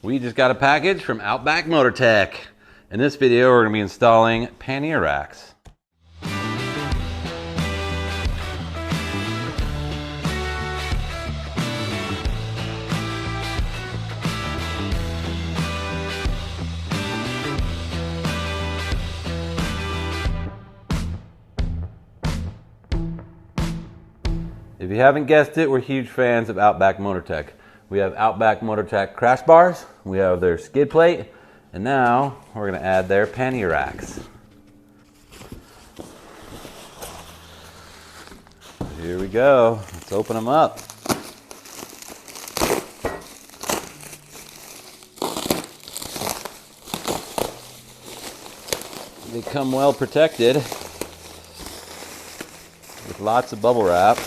We just got a package from Outback Motortek. In this video, we're going to be installing pannier racks. If you haven't guessed it, we're huge fans of Outback Motortek. We have Outback Motortek crash bars, we have their skid plate, and now we're going to add their pannier racks. Here we go. Let's open them up. They come well protected with lots of bubble wrap.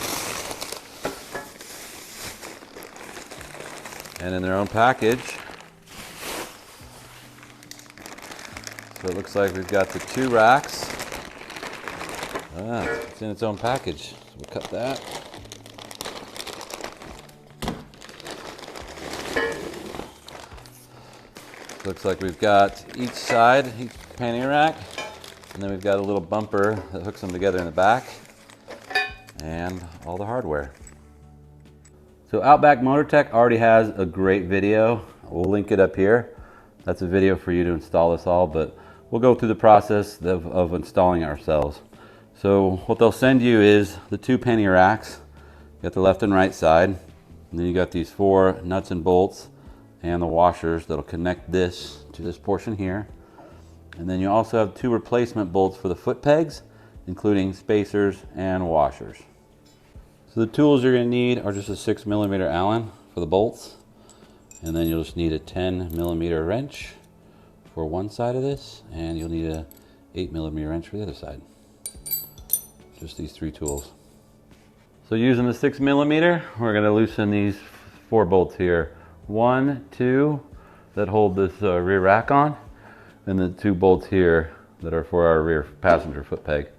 And in their own package. So it looks like we've got the two racks. It's in its own package. So we'll cut that. Looks like we've got each side, each pannier rack, and then we've got a little bumper that hooks them together in the back, and all the hardware. So Outback Motortek already has a great video. We'll link it up here. That's a video for you to install this all, but we'll go through the process of installing it ourselves. So what they'll send you is the two pannier racks. You got the left and right side, and then you got these 4 nuts and bolts and the washers that'll connect this to this portion here. And then you also have 2 replacement bolts for the foot pegs, including spacers and washers. So the tools you're going to need are just a 6mm Allen for the bolts, and then you'll just need a 10mm wrench for one side of this, and you'll need a 8mm wrench for the other side. Just these 3 tools. So using the 6mm, we're going to loosen these 4 bolts here. 1, 2 that hold this rear rack on, and the 2 bolts here that are for our rear passenger foot peg.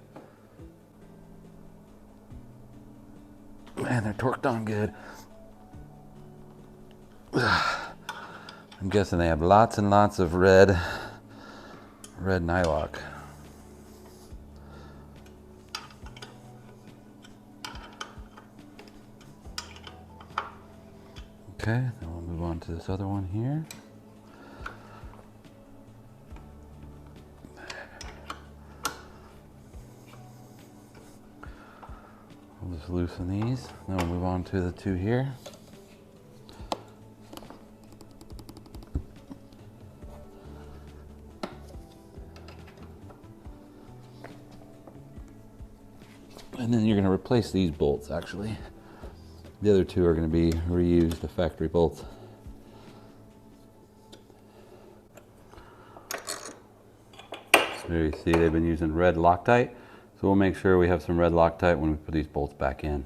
Man, they're torqued on good. I'm guessing they have lots and lots of red nylock. Okay, then we'll move on to this other one here. We'll just loosen these, then we'll move on to the 2 here. And then you're going to replace these bolts actually. The other 2 are going to be reused, the factory bolts. There you see they've been using red Loctite. So we'll make sure we have some red Loctite when we put these bolts back in.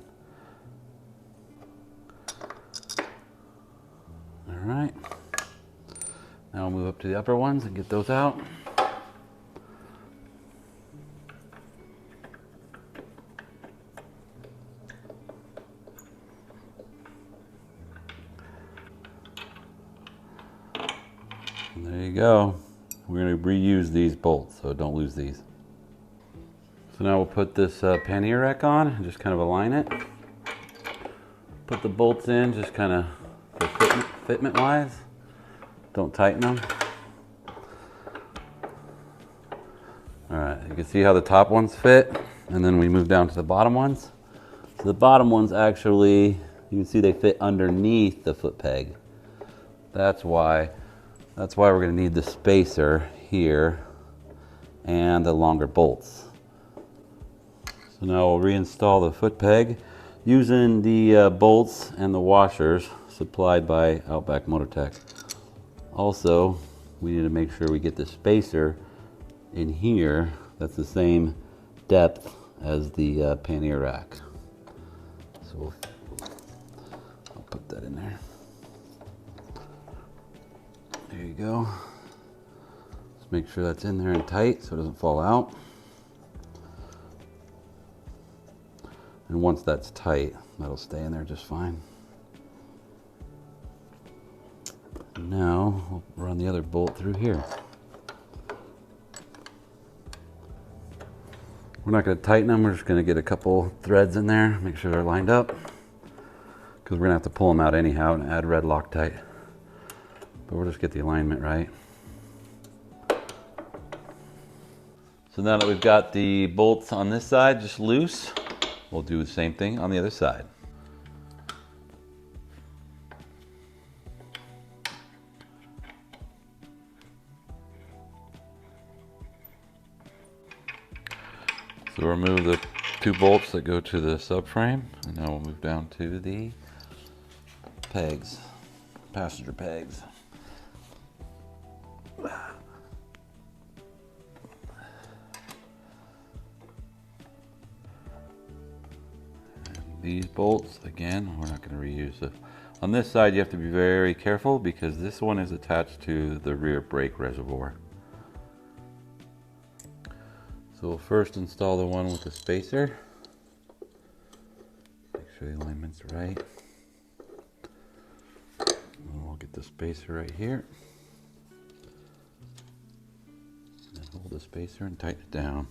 All right. Now we'll move up to the upper ones and get those out. And there you go. We're going to reuse these bolts, so don't lose these. So now we'll put this pannier rack on and just kind of align it. Put the bolts in just kind of for fitment wise. Don't tighten them. All right, you can see how the top ones fit, and then we move down to the bottom ones. So the bottom ones actually, you can see they fit underneath the foot peg. That's why we're going to need the spacer here and the longer bolts. So now we'll reinstall the foot peg using the bolts and the washers supplied by Outback Motortek. Also, we need to make sure we get the spacer in here that's the same depth as the pannier rack. So I'll put that in there. There you go. Just make sure that's in there and tight so it doesn't fall out. And once that's tight, that'll stay in there just fine. Now now we'll run the other bolt through here. We're not going to tighten them, we're just going to get a couple threads in there, make sure they're lined up, because we're going to have to pull them out anyhow and add red Loctite. But we'll just get the alignment right. So now that we've got the bolts on this side just loose, we'll do the same thing on the other side. So we'll remove the 2 bolts that go to the subframe, and now we'll move down to the pegs, passenger pegs. These bolts, again, we're not going to reuse them. On this side you have to be very careful because this one is attached to the rear brake reservoir. So we'll first install the one with the spacer. Make sure the alignment's right. And we'll get the spacer right here. And then hold the spacer and tighten it down.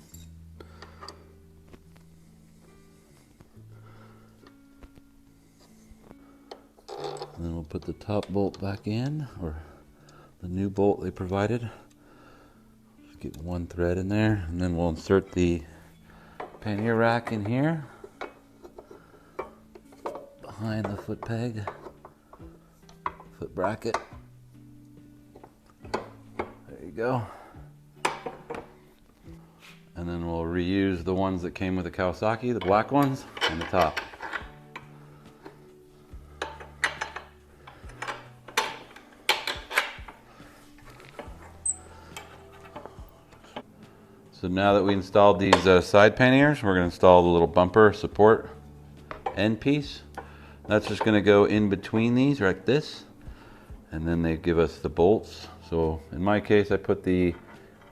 And then we'll put the top bolt back in, or the new bolt they provided. Just get 1 thread in there, and then we'll insert the pannier rack in here, behind the foot peg, foot bracket. There you go. And then we'll reuse the ones that came with the Kawasaki, the black ones, on the top. So now that we installed these side panniers, we're going to install the little bumper support end piece. That's just going to go in between these like this, and then they give us the bolts. So in my case, I put the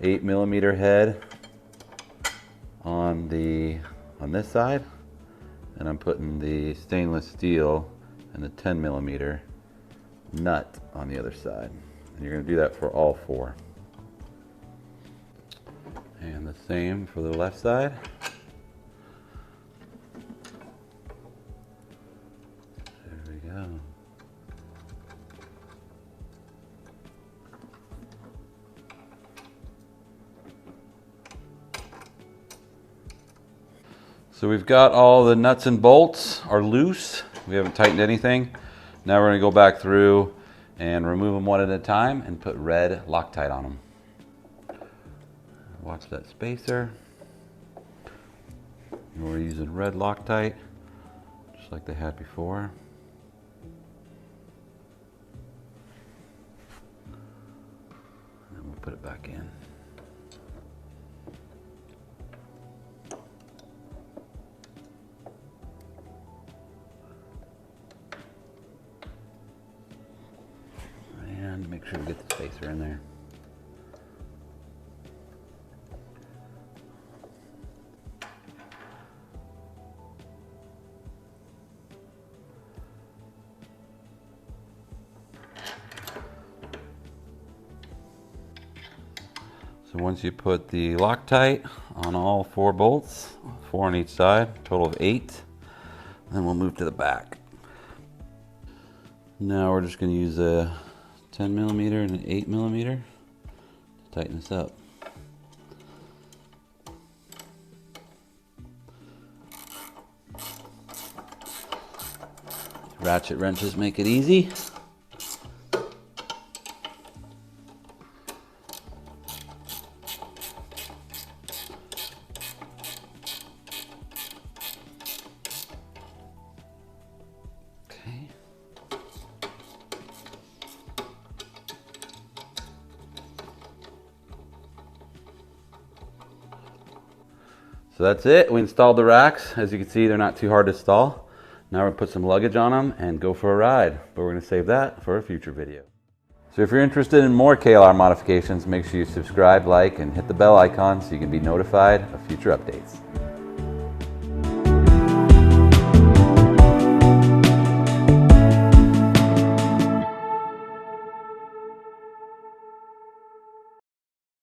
8mm head on this side, and I'm putting the stainless steel and the 10mm nut on the other side. And you're going to do that for all 4. And the same for the left side. There we go. So we've got all the nuts and bolts are loose. We haven't tightened anything. Now we're going to go back through and remove them one at a time and put red Loctite on them. Watch that spacer. We're using red Loctite, just like they had before. And we'll put it back in. And make sure to get the spacer in there. So once you put the Loctite on all 4 bolts, 4 on each side, total of 8, then we'll move to the back. Now we're just going to use a 10mm and an 8mm to tighten this up. Ratchet wrenches make it easy. So that's it. We installed the racks. As you can see, they're not too hard to install. Now we're going to put some luggage on them and go for a ride. But we're going to save that for a future video. So if you're interested in more KLR modifications, make sure you subscribe, like, and hit the bell icon so you can be notified of future updates.